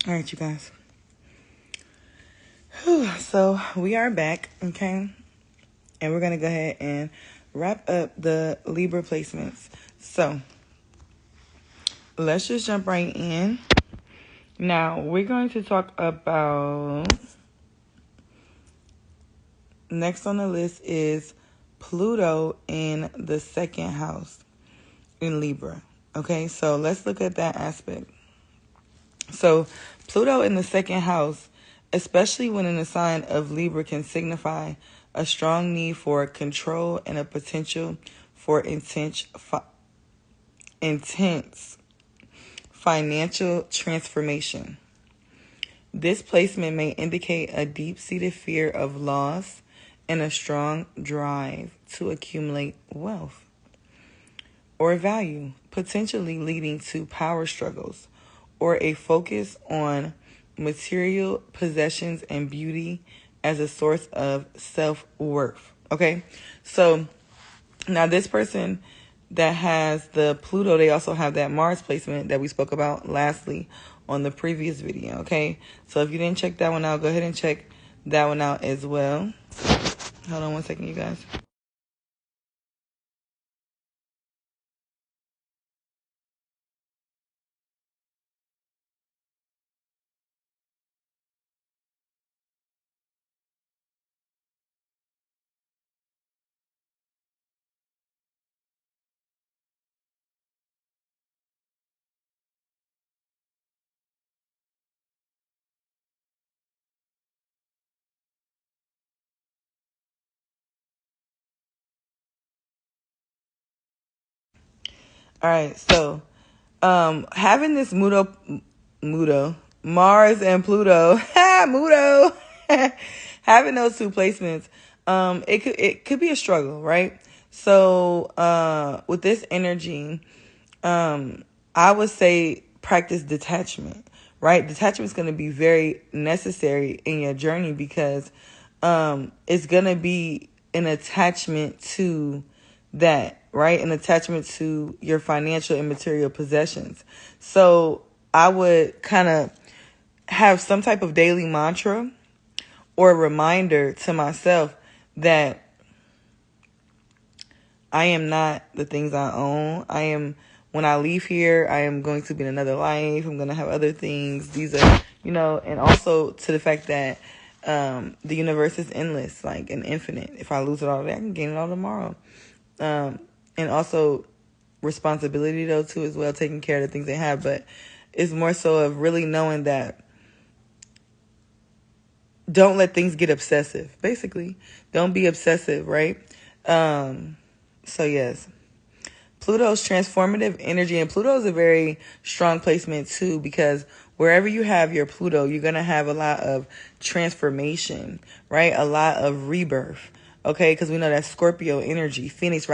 All right, you guys. Whew, so we are back, okay? And we're going to go ahead and wrap up the Libra placements. So let's just jump right in. Now, we're going to talk about, next on the list is Pluto in the second house in Libra. Okay, so let's look at that aspect. So Pluto in the second house, especially when in the sign of Libra, can signify a strong need for control and a potential for intense financial transformation. This placement may indicate a deep-seated fear of loss and a strong drive to accumulate wealth or value, potentially leading to power struggles or a focus on material possessions and beauty as a source of self-worth. Okay, so now this person that has the Pluto, they also have that Mars placement that we spoke about lastly on the previous video. Okay, so if you didn't check that one out, go ahead and check that one out as well. Hold on one second, you guys. All right, so having this Mars and Pluto, Mudo, having those two placements, it could be a struggle, right? So with this energy, I would say practice detachment, right? Detachment is going to be very necessary in your journey because it's going to be an attachment to that, right? An attachment to your financial and material possessions. So I would kind of have some type of daily mantra or reminder to myself that I am not the things I own. When I leave here, I am going to be in another life. I'm going to have other things. These are, and also to the fact that the universe is endless, like and infinite. If I lose it all today, I can gain it all tomorrow. And also responsibility though too as well, taking care of the things they have. But it's more so of really knowing that don't let things get obsessive. Basically, don't be obsessive, right? So yes. Pluto's transformative energy, and Pluto is a very strong placement too, because wherever you have your Pluto, you're going to have a lot of transformation, right? A lot of rebirth, okay? Because we know that Scorpio energy, Phoenix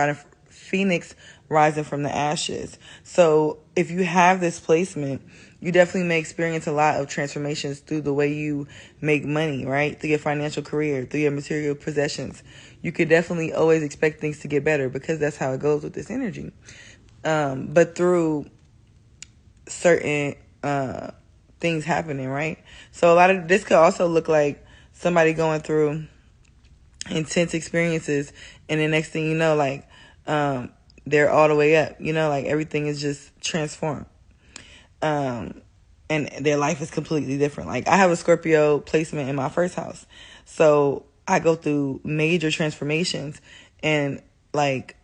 rising from the ashes. So if you have this placement, you definitely may experience a lot of transformations through the way you make money, right? Through your financial career, through your material possessions. You could definitely always expect things to get better because that's how it goes with this energy. But through certain things happening, right? So a lot of this could also look like somebody going through intense experiences, and the next thing you know, like they're all the way up, like everything is just transformed. And their life is completely different. Like I have a Scorpio placement in my first house. So I go through major transformations, and like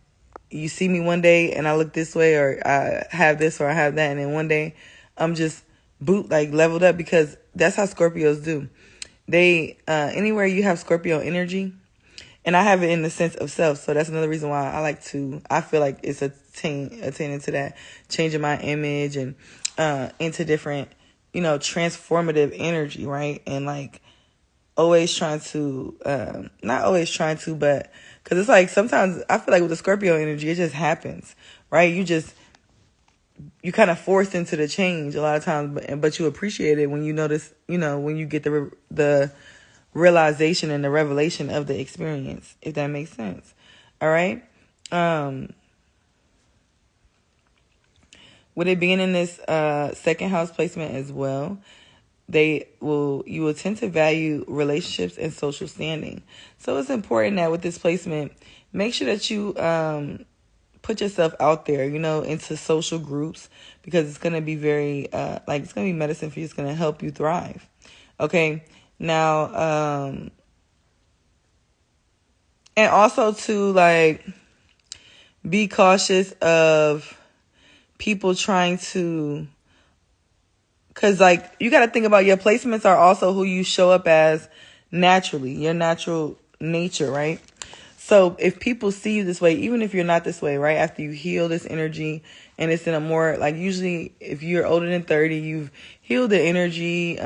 you see me one day and I look this way, or I have this or I have that, and then one day I'm just leveled up, because that's how Scorpios do. They anywhere you have Scorpio energy, and I have it in the sense of self. So that's another reason why I feel like it's attaining to that, changing my image and into different, transformative energy, right? And like always trying to, not always trying to, but because it's like sometimes I feel like with the Scorpio energy, it just happens, right? You kind of forced into the change a lot of times, but you appreciate it when you notice, when you get the realization and the revelation of the experience, if that makes sense. All right. With it being in this second house placement as well, you will tend to value relationships and social standing. So it's important that with this placement, make sure that you put yourself out there, into social groups, because it's going to be very, it's going to be medicine for you. It's going to help you thrive. Okay. Now, and also to be cautious of people trying to, because you got to think about your placements are also who you show up as naturally, your natural nature, right? So if people see you this way, even if you're not this way, right, after you heal this energy and it's in a more, usually if you're older than 30, you've healed the energy,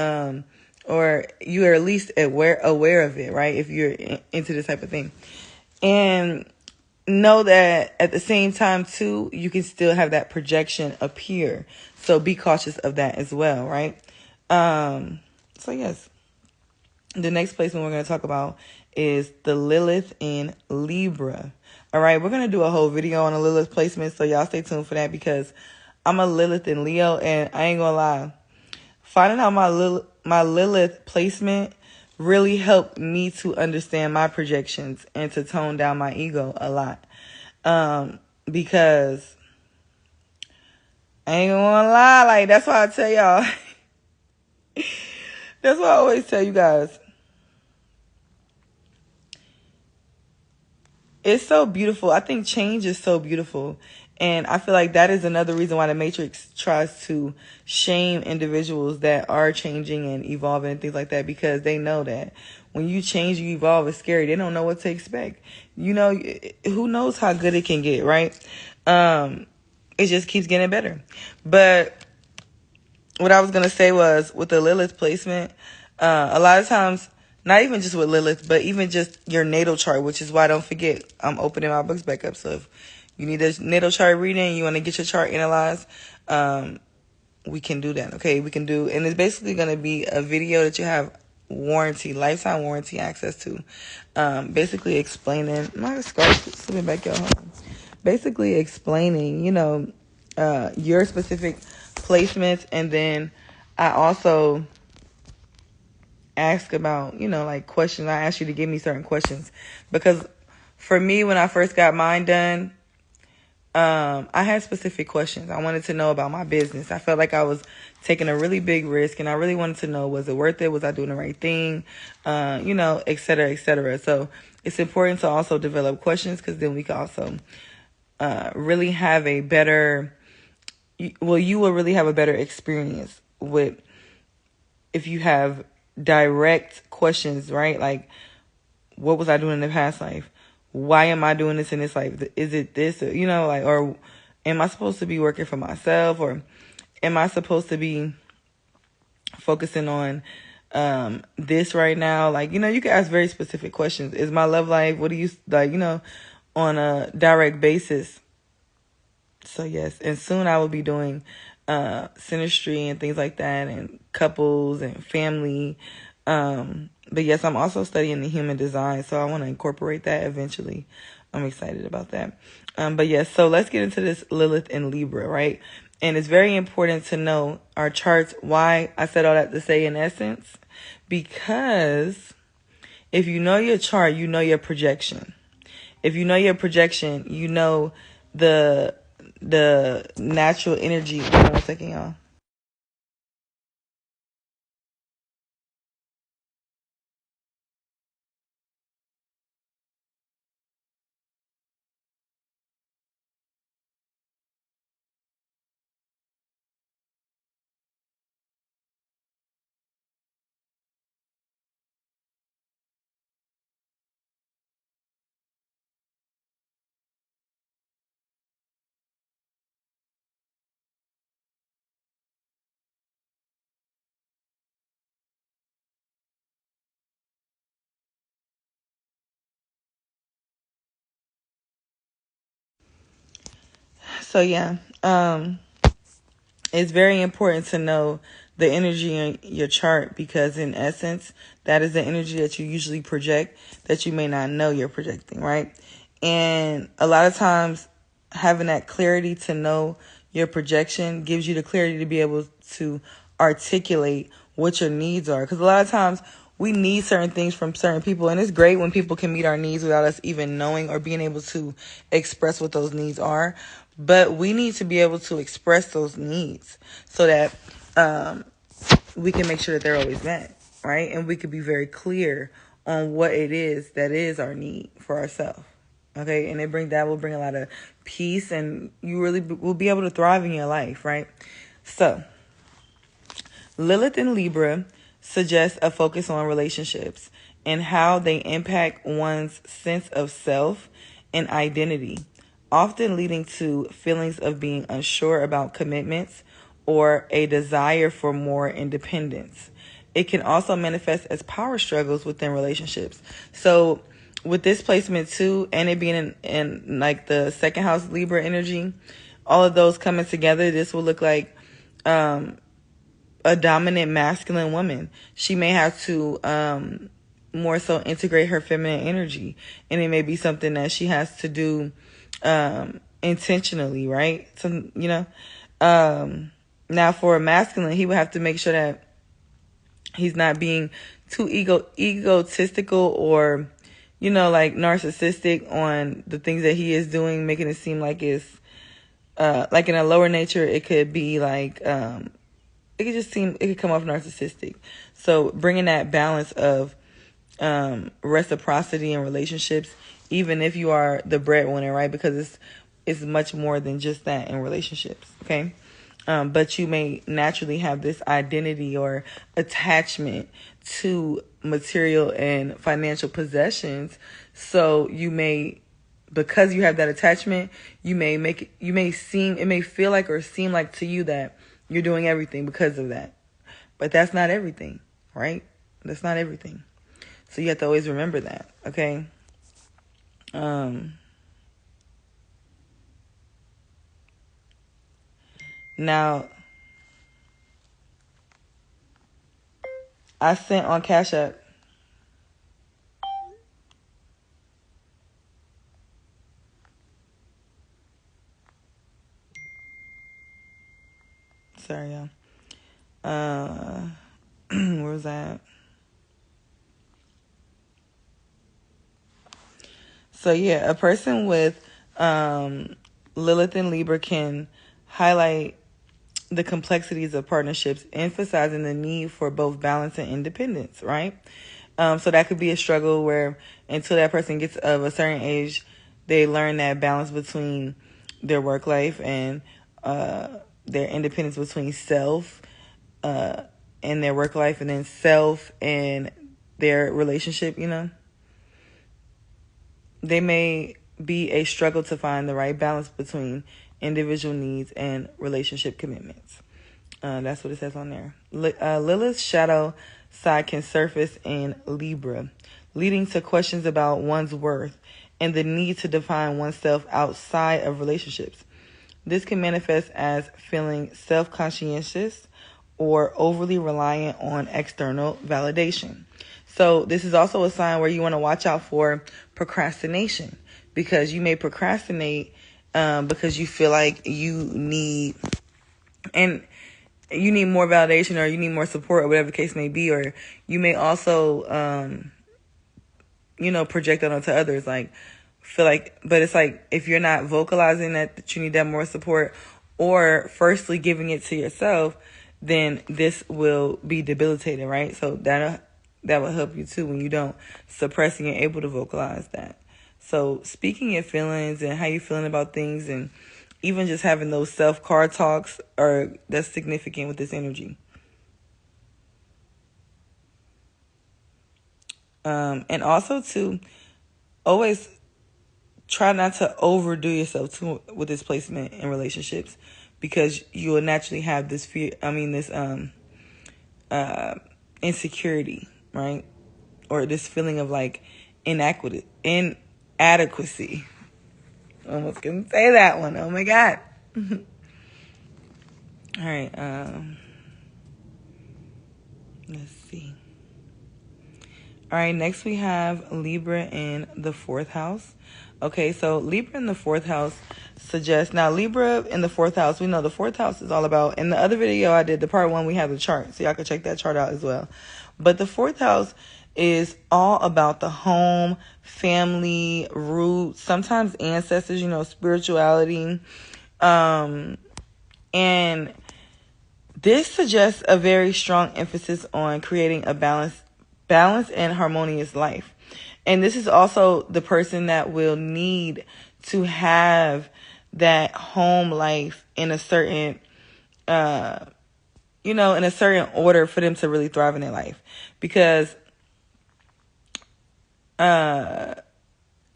or you are at least aware of it, right, if you're into this type of thing. And know that at the same time, too, you can still have that projection appear. So be cautious of that as well, right? So, yes. The next placement we're going to talk about is the Lilith in Libra. All right, we're going to do a whole video on a Lilith placement, so y'all stay tuned for that, because I'm a Lilith in Leo, and I ain't going to lie. Finding out my Lilith placement really helped me to understand my projections and to tone down my ego a lot. Because I ain't gonna lie, that's why I tell y'all. That's why I always tell you guys. It's so beautiful. I think change is so beautiful. And I feel like that is another reason why the Matrix tries to shame individuals that are changing and evolving and things like that, because they know that when you change, you evolve, it's scary. They don't know what to expect. Who knows how good it can get, right? It just keeps getting better. But what I was going to say was, with the Lilith placement, a lot of times, not even just with Lilith, but even just your natal chart, which is why, don't forget, I'm opening my books back up. So if you need a natal chart reading, you want to get your chart analyzed, we can do that. Okay, we can do, and it's basically going to be a video that you have lifetime warranty access to. Basically explaining, my scarf slipping back, y'all. Basically explaining, your specific placements, and then I also ask about, questions. I ask you to give me certain questions, because for me, when I first got mine done, I had specific questions. I wanted to know about my business. I felt like I was taking a really big risk, and I really wanted to know, was it worth it? Was I doing the right thing? Et cetera, et cetera. So it's important to also develop questions, because then we can also really have a better, you will really have a better experience with, if you have direct questions, right? Like, what was I doing in the past life? Why am I doing this in this life? Is it this? Or am I supposed to be working for myself? Or am I supposed to be focusing on this right now? You can ask very specific questions. Is my love life, what do you, on a direct basis? So, yes. And soon I will be doing synastry and things like that, and couples and family. But yes, I'm also studying the human design, so I want to incorporate that eventually. I'm excited about that. But yes, so let's get into this Lilith in Libra, right? And it's very important to know our charts. Why I said all that to say, in essence, because if you know your chart, you know your projection. If you know your projection, you know the natural energy. Hold on 1 second, y'all. So yeah, it's very important to know the energy in your chart, because in essence, that is the energy that you usually project that you may not know you're projecting, right? And a lot of times, having that clarity to know your projection gives you the clarity to be able to articulate what your needs are. Because a lot of times we need certain things from certain people, and it's great when people can meet our needs without us even knowing or being able to express what those needs are. But we need to be able to express those needs so that we can make sure that they're always met, right? And we could be very clear on what it is that is our need for ourselves. Okay, and that will bring a lot of peace, and you really will be able to thrive in your life, right? So, Lilith in Libra suggests a focus on relationships and how they impact one's sense of self and identity, often leading to feelings of being unsure about commitments or a desire for more independence. It can also manifest as power struggles within relationships. So, with this placement too, and it being in like the second house Libra energy, all of those coming together, this will look like a dominant masculine woman. She may have to more so integrate her feminine energy, and it may be something that she has to do intentionally, right? So, now for a masculine, he would have to make sure that he's not being too egotistical or like narcissistic on the things that he is doing, making it seem like it's like in a lower nature. It could be like it could come off narcissistic. So bringing that balance of reciprocity in relationships, even if you are the breadwinner, right? Because it's much more than just that in relationships. Okay. But you may naturally have this identity or attachment to material and financial possessions. So because you have that attachment, it may feel like or seem like to you that you're doing everything because of that. But that's not everything, right? That's not everything. So you have to always remember that, okay? Now, I sent on Cash App. Sorry, y'all. Where was that? So yeah, a person with Lilith and Libra can highlight the complexities of partnerships, emphasizing the need for both balance and independence, right? So that could be a struggle where until that person gets of a certain age, they learn that balance between their work life and their independence between self and their work life, and then self and their relationship, They may be a struggle to find the right balance between individual needs and relationship commitments. That's what it says on there. Lilith's shadow side can surface in Libra, leading to questions about one's worth and the need to define oneself outside of relationships. This can manifest as feeling self-conscientious or overly reliant on external validation. So this is also a sign where you want to watch out for procrastination, because you may procrastinate because you feel like you need more validation, or you need more support, or whatever the case may be. Or you may also, project that onto others. Like, feel like, but it's like, if you're not vocalizing that you need that more support, or firstly giving it to yourself, then this will be debilitating, right? So that will help you too when you don't suppress and you're able to vocalize that. So speaking your feelings and how you're feeling about things, and even just having those self-card talks, that's significant with this energy. And also to always try not to overdo yourself too with this placement in relationships, because you will naturally have this fear. This insecurity, right? Or this feeling of like inadequacy. Almost couldn't say that one. Oh my God. All right. Let's see. All right, next we have Libra in the 4th house. Okay, so Libra in the 4th house suggests, now Libra in the 4th house, we know the 4th house is all about, in the other video I did, the part 1, we have the chart, so y'all can check that chart out as well. But the 4th house is all about the home, family, roots, sometimes ancestors, you know, spirituality. And this suggests a very strong emphasis on creating a balanced and harmonious life. And this is also the person that will need to have that home life in a certain, in a certain order for them to really thrive in their life. Because, and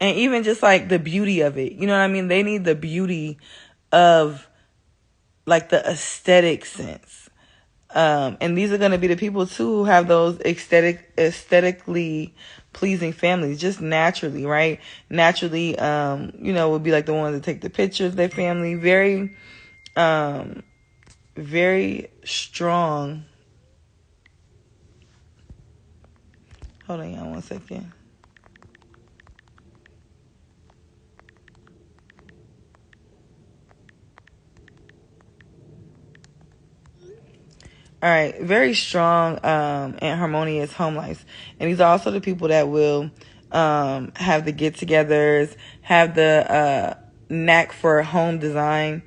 even just like the beauty of it, you know what I mean? They need the beauty of like the aesthetic sense. And these are going to be the people too who have those aesthetically pleasing families, just naturally, right? Naturally, would be like the ones that take the pictures of their family. Very, very strong. Hold on, y'all, 1 second. All right, very strong and harmonious home lives. And these are also the people that will have the get-togethers, have the knack for home design.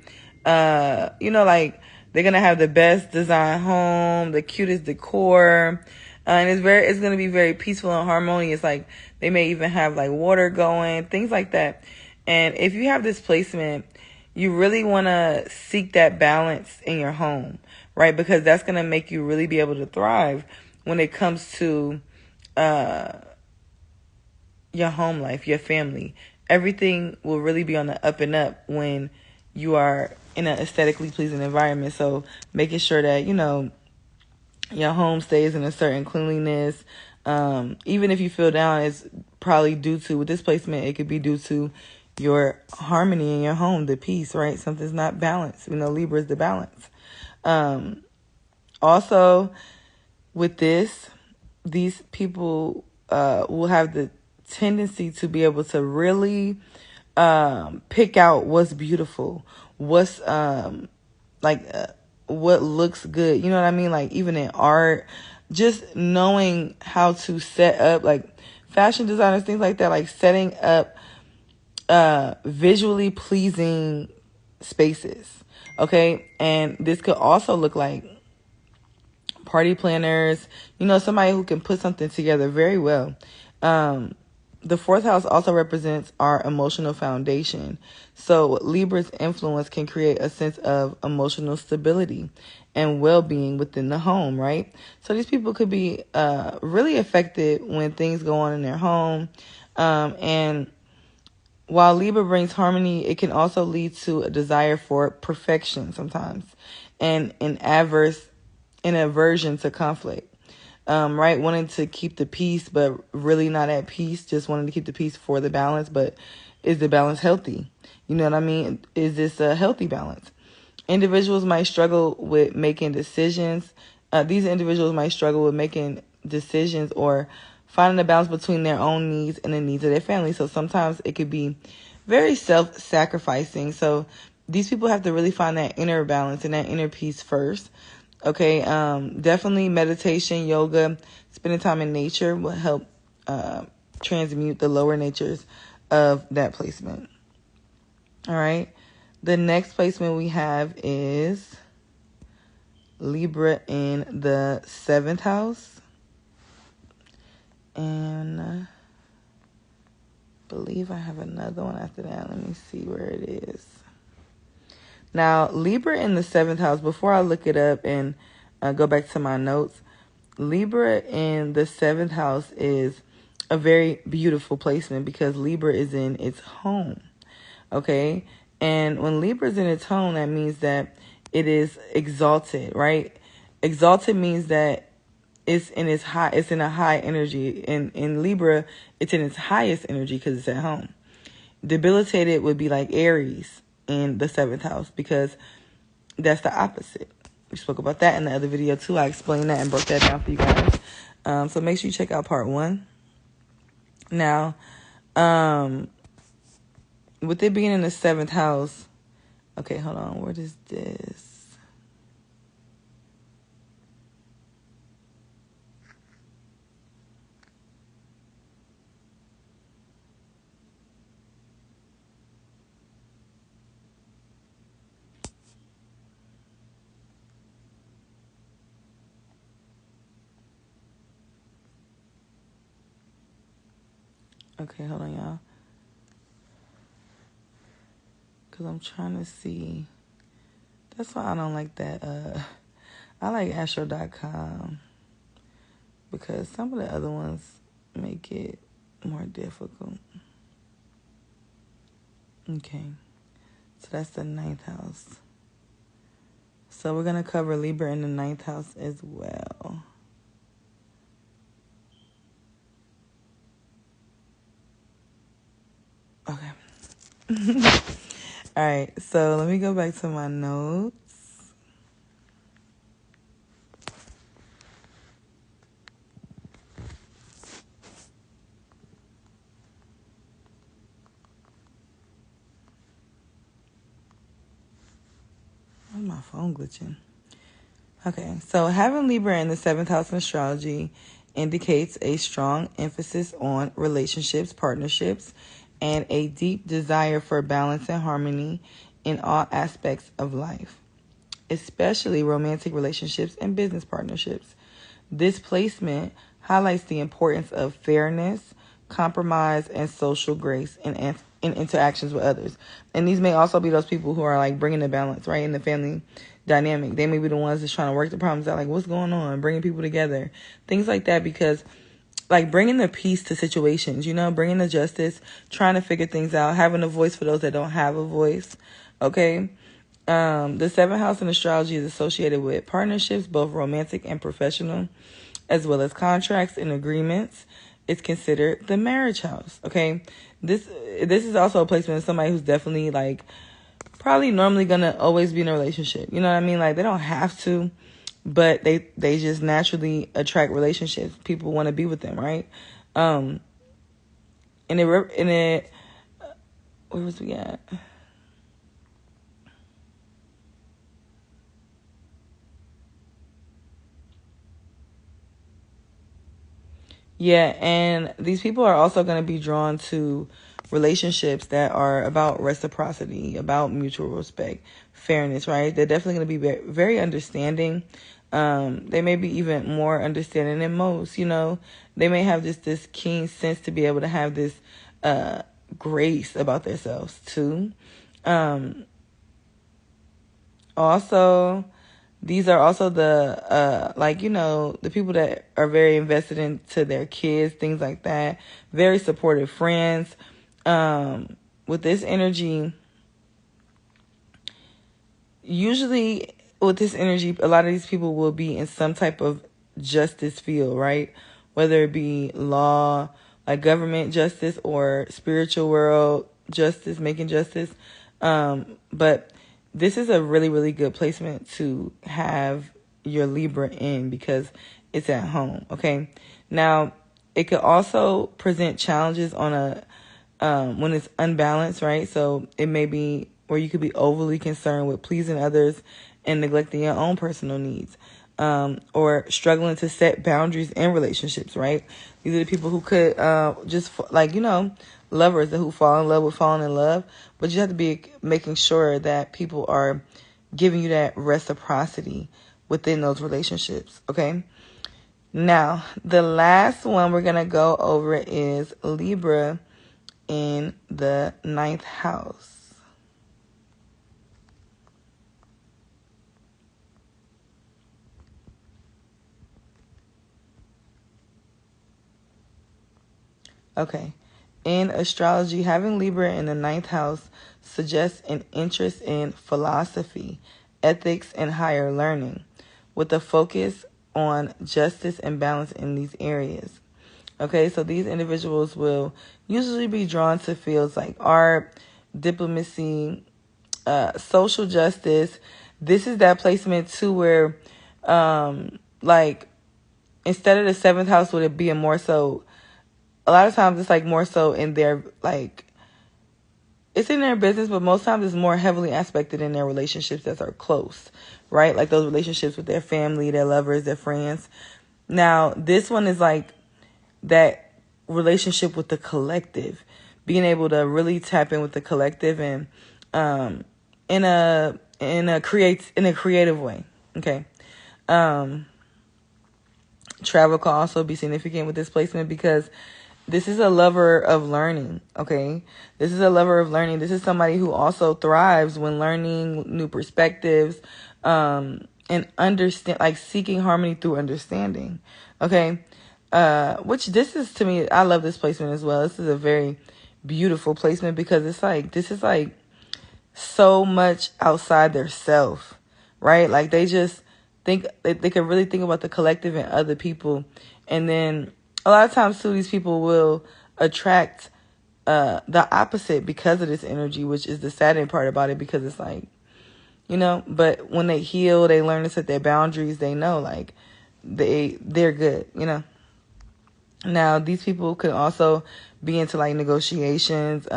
Like they're going to have the best design home, the cutest decor. And it's going to be very peaceful and harmonious. Like they may even have like water going, things like that. And if you have this placement, you really want to seek that balance in your home, right? Because that's going to make you really be able to thrive when it comes to your home life, your family. Everything will really be on the up and up when you are in an aesthetically pleasing environment. So making sure that, your home stays in a certain cleanliness. Even if you feel down, it's probably due to, with this placement, it could be due to your harmony in your home, the peace, right? Something's not balanced. Libra is the balance. Also, with these people will have the tendency to be able to really pick out what's beautiful, what's what looks good. You know what I mean? Like even in art, just knowing how to set up, like fashion designers, things like that, like setting up visually pleasing spaces. Okay. And this could also look like party planners, somebody who can put something together very well. The 4th house also represents our emotional foundation. So Libra's influence can create a sense of emotional stability and well-being within the home, right? So these people could be really affected when things go on in their home. And while Libra brings harmony, it can also lead to a desire for perfection sometimes and an aversion to conflict. Right? Wanting to keep the peace, but really not at peace. Just wanting to keep the peace for the balance. But is the balance healthy? You know what I mean? Is this a healthy balance? Individuals might struggle with making decisions. These individuals might struggle with making decisions or finding a balance between their own needs and the needs of their family. So sometimes it could be very self-sacrificing. So these people have to really find that inner balance and that inner peace first. Okay, definitely meditation, yoga, spending time in nature will help transmute the lower natures of that placement. All right, the next placement we have is Libra in the 7th house. And I believe I have another one after that. Let me see where it is. Now, Libra in the 7th house, before I look it up and go back to my notes, Libra in the 7th house is a very beautiful placement because Libra is in its home, okay? And when Libra is in its home, that means that it is exalted, right? Exalted means that it's in a high energy. In Libra, it's in its highest energy because it's at home. Debilitated would be like Aries in the 7th house because that's the opposite. We spoke about that in the other video too. I explained that and broke that down for you guys. So make sure you check out part 1. Now, with it being in the seventh house, okay, hold on. What is this? Okay, hold on, y'all. Because I'm trying to see. That's why I don't like that. I like astro.com because some of the other ones make it more difficult. Okay, so that's the ninth house. So we're going to cover Libra in the ninth house as well. Okay. All right, so let me go back to my notes. Why is my phone glitching? Okay, so having Libra in the seventh house in astrology indicates a strong emphasis on relationships, partnerships, and a deep desire for balance and harmony in all aspects of life, especially romantic relationships and business partnerships. This placement highlights the importance of fairness, compromise, and social grace in interactions with others. And these may also be those people who are like bringing the balance, right, in the family dynamic. They may be the ones that's trying to work the problems out, like what's going on, bringing people together, things like that, because like bringing the peace to situations, bringing the justice, trying to figure things out, having a voice for those that don't have a voice, okay? The seventh house in astrology is associated with partnerships, both romantic and professional, as well as contracts and agreements. It's considered the marriage house, okay? This is also a placement of somebody who's definitely like probably normally gonna always be in a relationship. You know what I mean? Like they don't have to, but they just naturally attract relationships. People want to be with them, right? And it where was we at? Yeah, and these people are also going to be drawn to relationships that are about reciprocity, about mutual respect, fairness, right? They're definitely going to be very understanding. They may be even more understanding than most, They may have just this keen sense to be able to have this grace about themselves, too. Also, these are also the the people that are very invested into their kids, things like that. Very supportive friends. With this energy, usually with this energy, a lot of these people will be in some type of justice field, right? Whether it be law, like government justice, or spiritual world justice, making justice. But this is a really, really good placement to have your Libra in because it's at home, okay? Now, it could also present challenges on when it's unbalanced, right? So it may be where you could be overly concerned with pleasing others and neglecting your own personal needs, or struggling to set boundaries in relationships, right? These are the people who could just lovers that who fall in love with falling in love, but you have to be making sure that people are giving you that reciprocity within those relationships, okay? Now, the last one we're going to go over is Libra in the ninth house. Okay. In astrology, having Libra in the ninth house suggests an interest in philosophy, ethics, and higher learning, with a focus on justice and balance in these areas. Okay, so these individuals will usually be drawn to fields like art, diplomacy, social justice. This is that placement too where, instead of the seventh house, would it be a more so a lot of times it's like more so in their, like, it's in their business, but most times it's more heavily aspected in their relationships that are close, right? Like those relationships with their family, their lovers, their friends. Now, this one is like that relationship with the collective, being able to really tap in with the collective and in a creative way. Okay. Travel can also be significant with this placement because this is a lover of learning, okay? This is a lover of learning. This is somebody who also thrives when learning new perspectives, and understand, like seeking harmony through understanding, okay? Which this is, to me, I love this placement as well. This is a very beautiful placement because it's like, this is like so much outside their self, right? Like they just think they can really think about the collective and other people. And then a lot of times too, these people will attract the opposite because of this energy, which is the saddening part about it, because it's like, you know, but when they heal, they learn to set their boundaries. They know like they're good, you know. Now, these people could also be into like negotiations,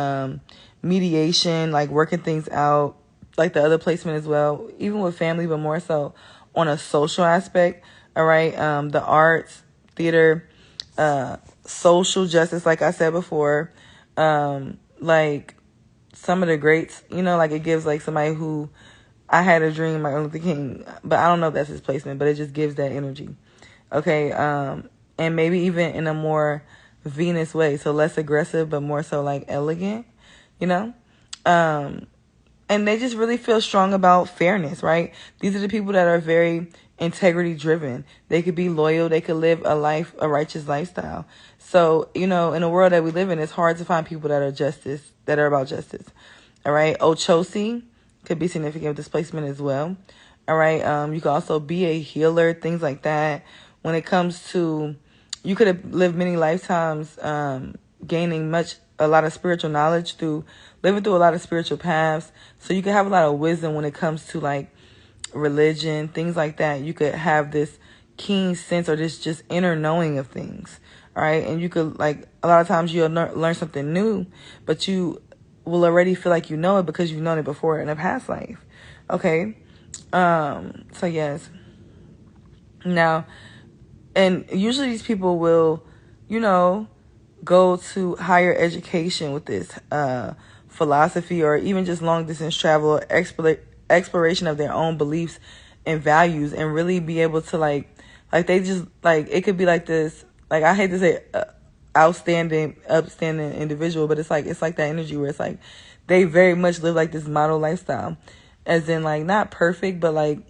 mediation, like working things out, like the other placement as well, even with family, but more so on a social aspect. All right. The arts, theater, social justice, like I said before, like some of the greats, you know, like it gives like somebody who, I had a dream, Martin Luther King, but I don't know if that's his placement, but it just gives that energy. Okay. And maybe even in a more Venus way, so less aggressive, but more so like elegant, you know? And they just really feel strong about fairness, right? These are the people that are very integrity driven. They could be loyal. They could live a righteous lifestyle. So, you know, in the world that we live in, it's hard to find people that are about justice. All right. Ochosi could be significant with displacement as well. All right. You could also be a healer, things like that. When it comes to, you could have lived many lifetimes, gaining a lot of spiritual knowledge living through a lot of spiritual paths. So you could have a lot of wisdom when it comes to like religion, things like that. You could have this keen sense or this just inner knowing of things. All right. And you could, like, a lot of times you'll learn something new, but you will already feel like you know it because you've known it before in a past life. Okay. So yes. Now, and usually these people will, you know, go to higher education with this philosophy, or even just long distance travel, exploration of their own beliefs and values, and really be able to like they just like, it could be like this, like, I hate to say upstanding individual, but it's like that energy where it's like they very much live like this model lifestyle, as in like not perfect, but like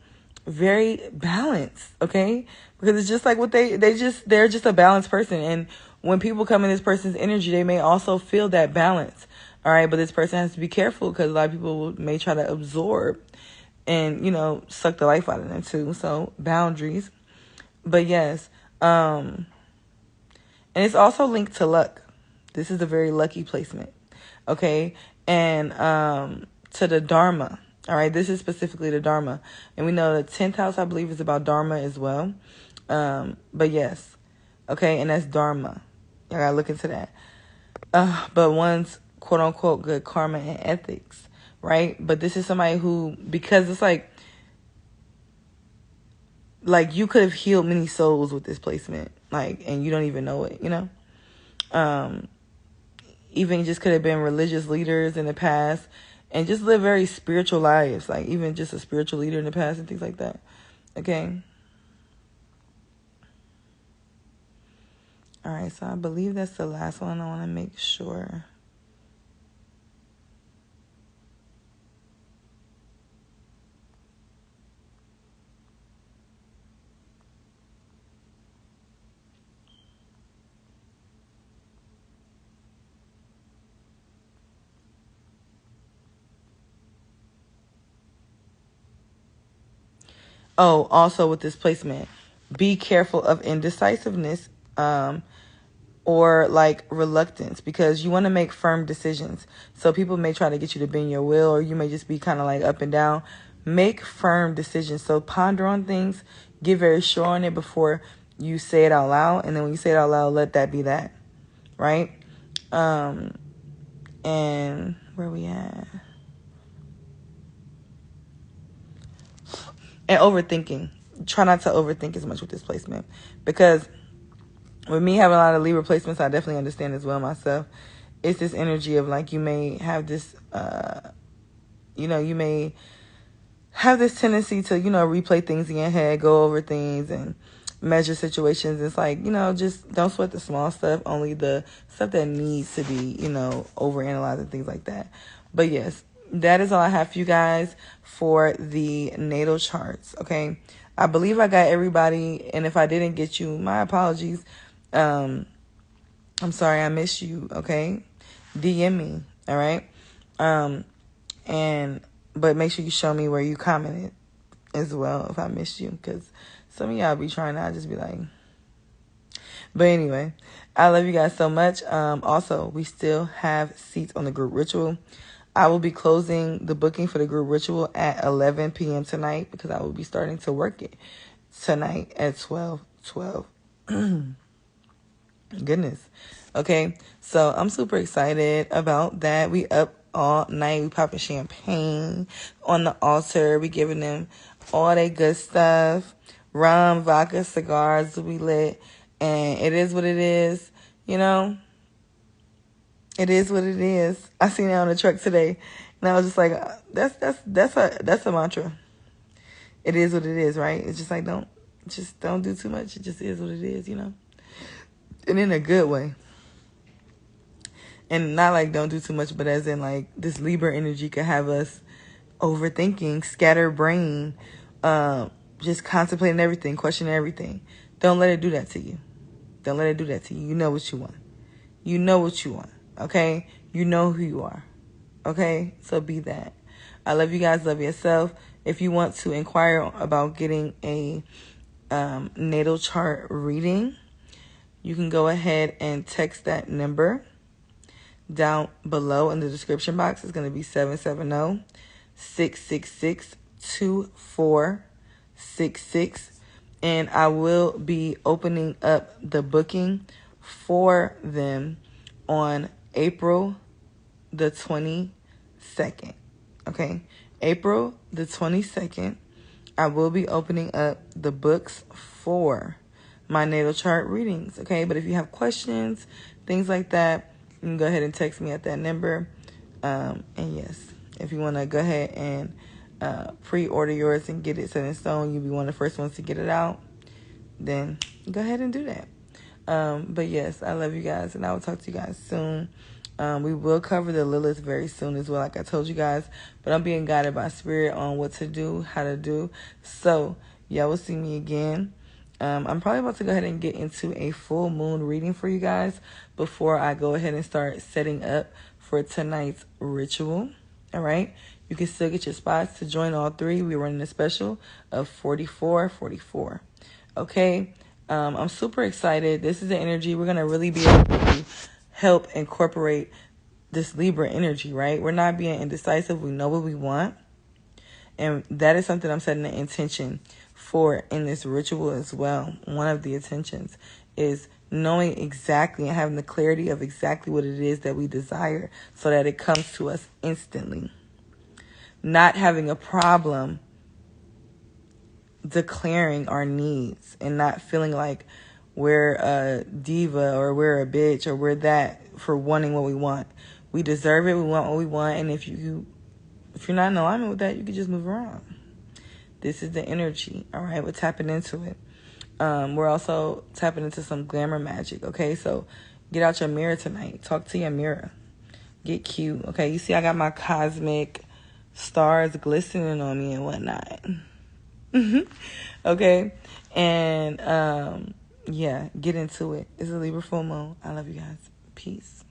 very balanced, okay? Because it's just like what they're just a balanced person. And when people come in this person's energy, they may also feel that balance. All right. But this person has to be careful because a lot of people may try to absorb and, you know, suck the life out of them too. So boundaries. But yes. And it's also linked to luck. This is a very lucky placement. Okay. And to the Dharma. All right. This is specifically the Dharma. And we know the 10th house, I believe, is about Dharma as well. But yes. Okay. And that's Dharma. I gotta look into that. But one's quote unquote good karma and ethics, right? But this is somebody who, because it's like you could have healed many souls with this placement, like, and you don't even know it, you know? Even just could have been religious leaders in the past and just live very spiritual lives, like even just a spiritual leader in the past and things like that. Okay. All right, so I believe that's the last one. I want to make sure. Oh, also with this placement, be careful of indecisiveness, or like reluctance, because you want to make firm decisions. So people may try to get you to bend your will, or you may just be kind of like up and down. Make firm decisions. So ponder on things, get very sure on it before you say it out loud. And then when you say it out loud, let that be that. right? And where we at? And overthinking. Try not to overthink as much with this placement, because with me having a lot of Libra placements, I definitely understand as well myself. It's this energy of like, you may have this, you may have this tendency to, replay things in your head, go over things and measure situations. It's like, just don't sweat the small stuff, only the stuff that needs to be, overanalyzed and things like that. But yes, that is all I have for you guys for the natal charts, okay? I believe I got everybody, and if I didn't get you, my apologies. I'm sorry I missed you, okay? DM me, all right? But make sure you show me where you commented as well if I missed you, because some of y'all be trying to, I just be like. But anyway, I love you guys so much. Also, we still have seats on the group ritual. I will be closing the booking for the group ritual at 11 p.m. tonight, because I will be starting to work it tonight at 12. Goodness. Okay, so I'm super excited about that. We up all night. We popping champagne on the altar. We giving them all that good stuff. Rum, vodka, cigars we lit. And it is what it is. It is what it is. I seen it on the truck today, and I was just like, that's a mantra. It is what it is, right? It's just like, don't do too much. It just is what it is, and in a good way. And not like don't do too much, but as in like this Libra energy could have us overthinking, scattered brain, just contemplating everything, questioning everything. Don't let it do that to you. Don't let it do that to you. You know what you want. You know what you want. Okay? You know who you are. Okay? So be that. I love you guys. Love yourself. If you want to inquire about getting a natal chart reading, you can go ahead and text that number down below in the description box. It's going to be 770-666-2466. And I will be opening up the booking for them on April the 22nd. Okay? April the 22nd, I will be opening up the books for my natal chart readings. Okay? But if you have questions, things like that, you can go ahead and text me at that number. And yes, if you want to go ahead and pre-order yours and get it set in stone, you'll be one of the first ones to get it out, then go ahead and do that. But yes, I love you guys, and I will talk to you guys soon. We will cover the Lilith very soon as well, like I told you guys, but I'm being guided by spirit on what to do, how to do. So y'all will see me again. I'm probably about to go ahead and get into a full moon reading for you guys before I go ahead and start setting up for tonight's ritual. All right. You can still get your spots to join all three. We're running a special of $44.44. Okay. I'm super excited. This is the energy. We're going to really be able to help incorporate this Libra energy, right? We're not being indecisive. We know what we want. And that is something I'm setting an intention for in this ritual as well. One of the intentions is knowing exactly and having the clarity of exactly what it is that we desire so that it comes to us instantly. Not having a problem declaring our needs and not feeling like we're a diva or we're a bitch or we're that for wanting what we want. We deserve it. We want what we want. And if you're not in alignment with that, you can just move around. This is the energy. All right. We're tapping into it. We're also tapping into some glamour magic. Okay. So get out your mirror tonight. Talk to your mirror. Get cute. Okay. You see, I got my cosmic stars glistening on me and whatnot. Okay. And, yeah, get into it. It's a Libra full moon. I love you guys. Peace.